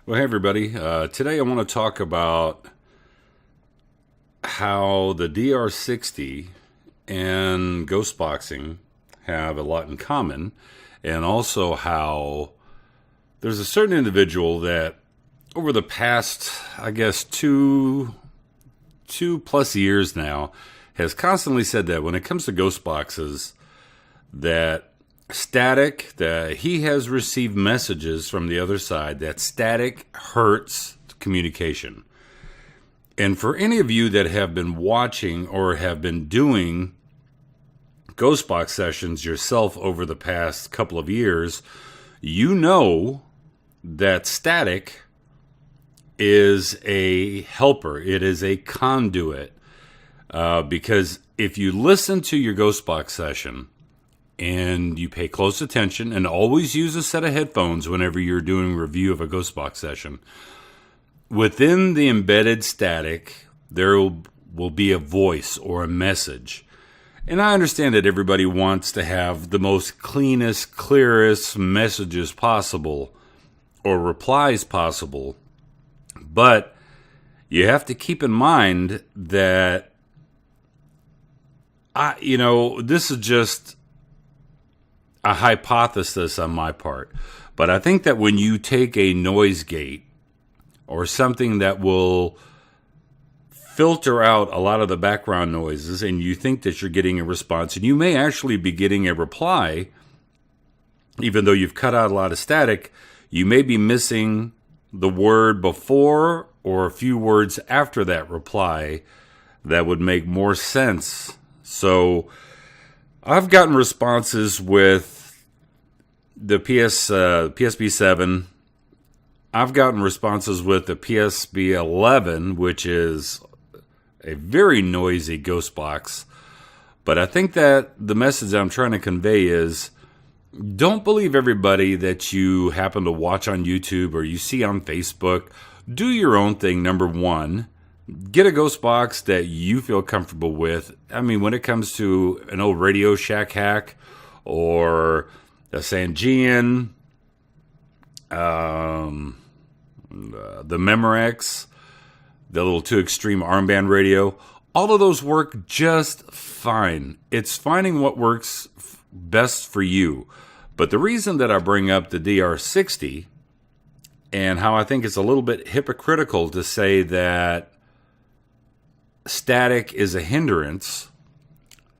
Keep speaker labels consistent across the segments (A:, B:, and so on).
A: Well, hey everybody. Today I want to talk about how the DR-60 and ghost boxing have a lot in common, and also how there's a certain individual that over the past, I guess, two plus years now has constantly said that when it comes to ghost boxes, that he has received messages from the other side that static hurts communication. And for any of you that have been watching or have been doing ghost box sessions yourself over the past couple of years, you know that static is a helper. It is a conduit. Because if you listen to your ghost box session and you pay close attention, and always use a set of headphones whenever you're doing a review of a ghost box session, within the embedded static, there will be a voice or a message. And I understand that everybody wants to have the most cleanest, clearest messages possible or replies possible. But you have to keep in mind that, this is just a hypothesis on my part. But I think that when you take a noise gate or something that will filter out a lot of the background noises, and you think that you're getting a response, and you may actually be getting a reply, even though you've cut out a lot of static, you may be missing the word before or a few words after that reply that would make more sense. So I've gotten responses with the PSB7. I've gotten responses with the PSB11, which is a very noisy ghost box. But I think that the message I'm trying to convey is, don't believe everybody that you happen to watch on YouTube or you see on Facebook. Do your own thing, number one. Get a ghost box that you feel comfortable with. I mean, when it comes to an old Radio Shack hack or a Sangean, the Memorex, the little Too Extreme armband radio, all of those work just fine. It's finding what works best for you. But the reason that I bring up the DR-60 and how I think it's a little bit hypocritical to say that static is a hindrance,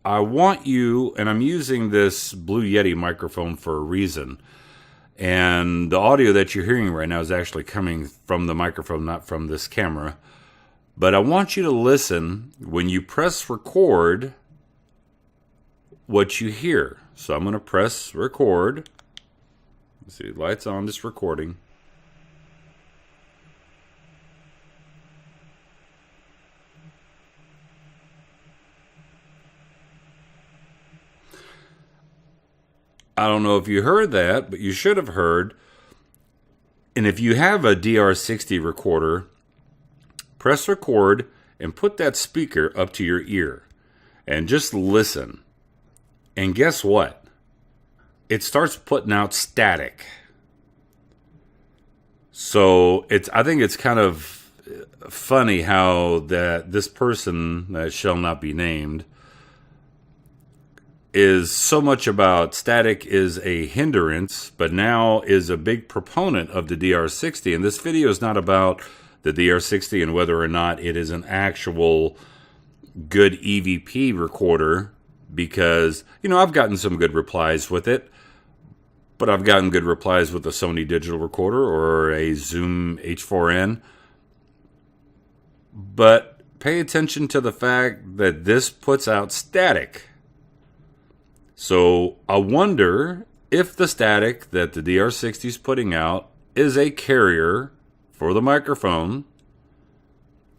A: I want you, and I'm using this Blue Yeti microphone for a reason, and the audio that you're hearing right now is actually coming from the microphone, not from this camera. But I want you to listen when you press record what you hear. So I'm going to press record. Let's see, lights on, this recording. I don't know if you heard that, but you should have heard. And if you have a DR-60 recorder, press record and put that speaker up to your ear and just listen. And guess what? It starts putting out static. So I think it's kind of funny how that this person that shall not be named is so much about static is a hindrance, but now is a big proponent of the DR-60. And this video is not about the DR-60 and whether or not it is an actual good EVP recorder, because, I've gotten some good replies with it, but I've gotten good replies with a Sony digital recorder or a Zoom H4n. But pay attention to the fact that this puts out static. So I wonder if the static that the DR-60 is putting out is a carrier for the microphone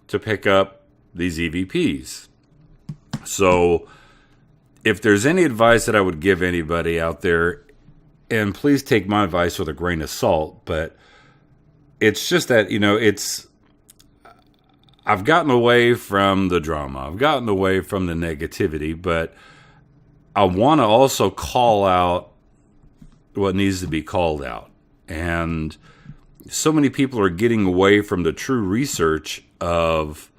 A: to pick up these EVPs. So if there's any advice that I would give anybody out there, and please take my advice with a grain of salt, but it's just that, I've gotten away from the drama. I've gotten away from the negativity, but I want to also call out what needs to be called out. And so many people are getting away from the true research of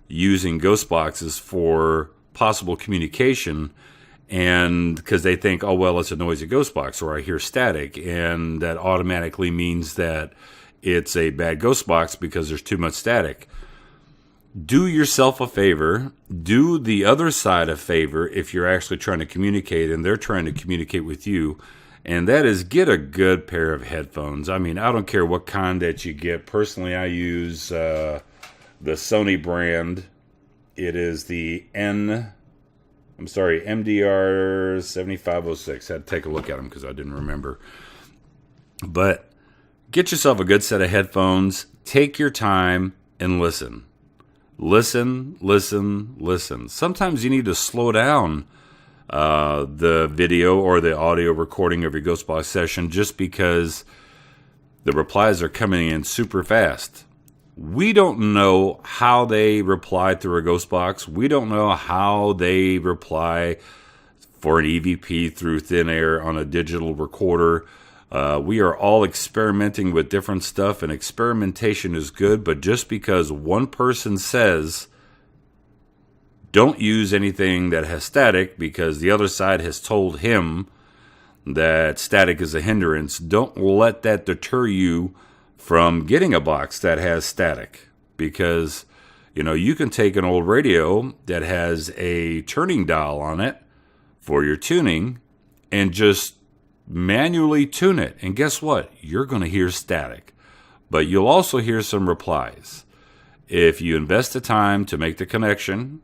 A: using ghost boxes for possible communication, and because they think, oh, well, it's a noisy ghost box, or I hear static, and that automatically means that it's a bad ghost box because there's too much static. Do yourself a favor, do the other side a favor if you're actually trying to communicate and they're trying to communicate with you, and that is get a good pair of headphones. I mean, I don't care what kind that you get. Personally, I use the Sony brand. It is the MDR-7506. I had to take a look at them because I didn't remember. But get yourself a good set of headphones. Take your time and listen. Listen, listen, listen. Sometimes you need to slow down the video or the audio recording of your Ghostbox session just because the replies are coming in super fast. We don't know how they reply through a Ghostbox. We don't know how they reply for an EVP through thin air on a digital recorder. We are all experimenting with different stuff, and experimentation is good, but just because one person says don't use anything that has static because the other side has told him that static is a hindrance, don't let that deter you from getting a box that has static. Because, you can take an old radio that has a turning dial on it for your tuning and just manually tune it. And guess what? You're going to hear static. But you'll also hear some replies. If you invest the time to make the connection,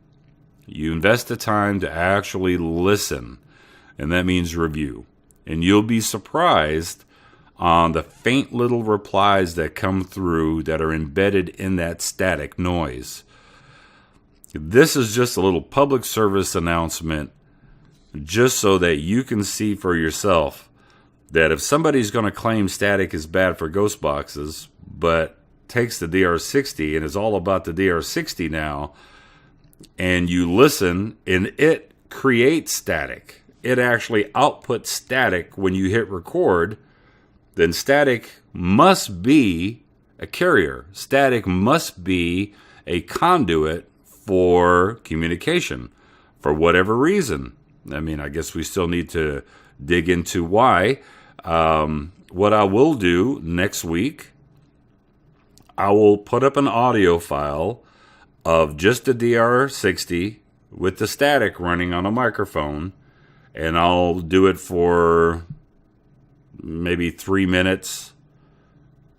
A: you invest the time to actually listen, and that means review. And you'll be surprised on the faint little replies that come through that are embedded in that static noise. This is just a little public service announcement just so that you can see for yourself that if somebody's going to claim static is bad for ghost boxes, but takes the DR-60 and is all about the DR-60 now, and you listen and it creates static, it actually outputs static when you hit record, then static must be a carrier. Static must be a conduit for communication for whatever reason. I mean, I guess we still need to dig into why. What I will do next week, I will put up an audio file of just the DR-60 with the static running on a microphone, and I'll do it for maybe 3 minutes,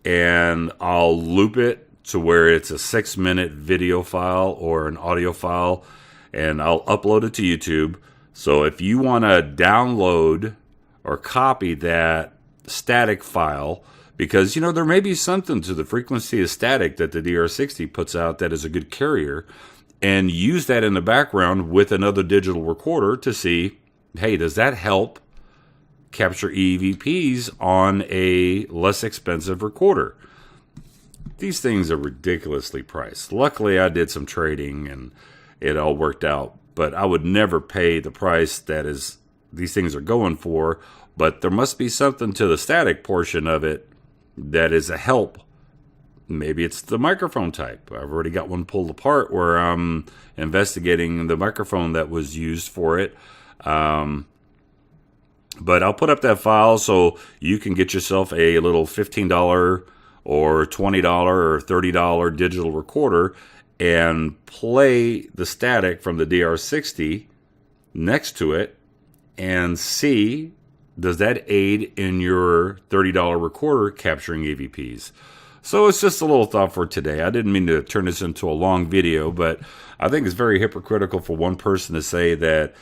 A: and I'll loop it to where it's a 6-minute video file or an audio file, and I'll upload it to YouTube. So if you want to download or copy that static file, because, there may be something to the frequency of static that the DR-60 puts out that is a good carrier, and use that in the background with another digital recorder to see, hey, does that help capture EVPs on a less expensive recorder? These things are ridiculously priced. Luckily, I did some trading and it all worked out, but I would never pay the price that these things are going for. But there must be something to the static portion of it that is a help. Maybe it's the microphone type. I've already got one pulled apart where I'm investigating the microphone that was used for it. But I'll put up that file so you can get yourself a little $15 or $20 or $30 digital recorder and play the static from the DR-60 next to it and see, does that aid in your $30 recorder capturing EVPs? So it's just a little thought for today. I didn't mean to turn this into a long video, but I think it's very hypocritical for one person to say that,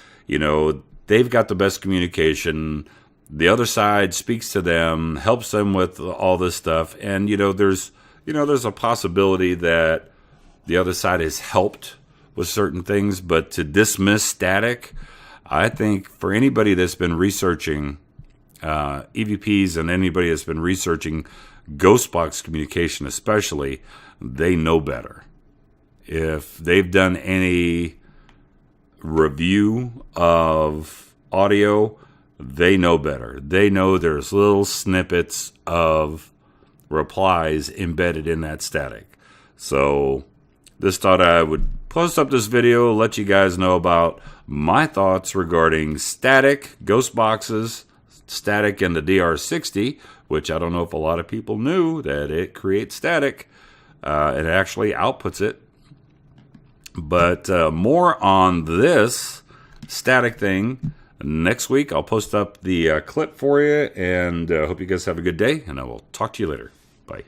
A: they've got the best communication, the other side speaks to them, helps them with all this stuff, and there's a possibility that the other side has helped with certain things, but to dismiss static, I think for anybody that's been researching EVPs and anybody that's been researching ghost box communication especially, they know better. If they've done any review of audio, they know better. They know there's little snippets of replies embedded in that static. So just thought I would post up this video, let you guys know about my thoughts regarding static, ghost boxes, static in the DR-60, which I don't know if a lot of people knew that it creates static. It actually outputs it. But more on this static thing next week. I'll post up the clip for you, and hope you guys have a good day, and I will talk to you later. Bye.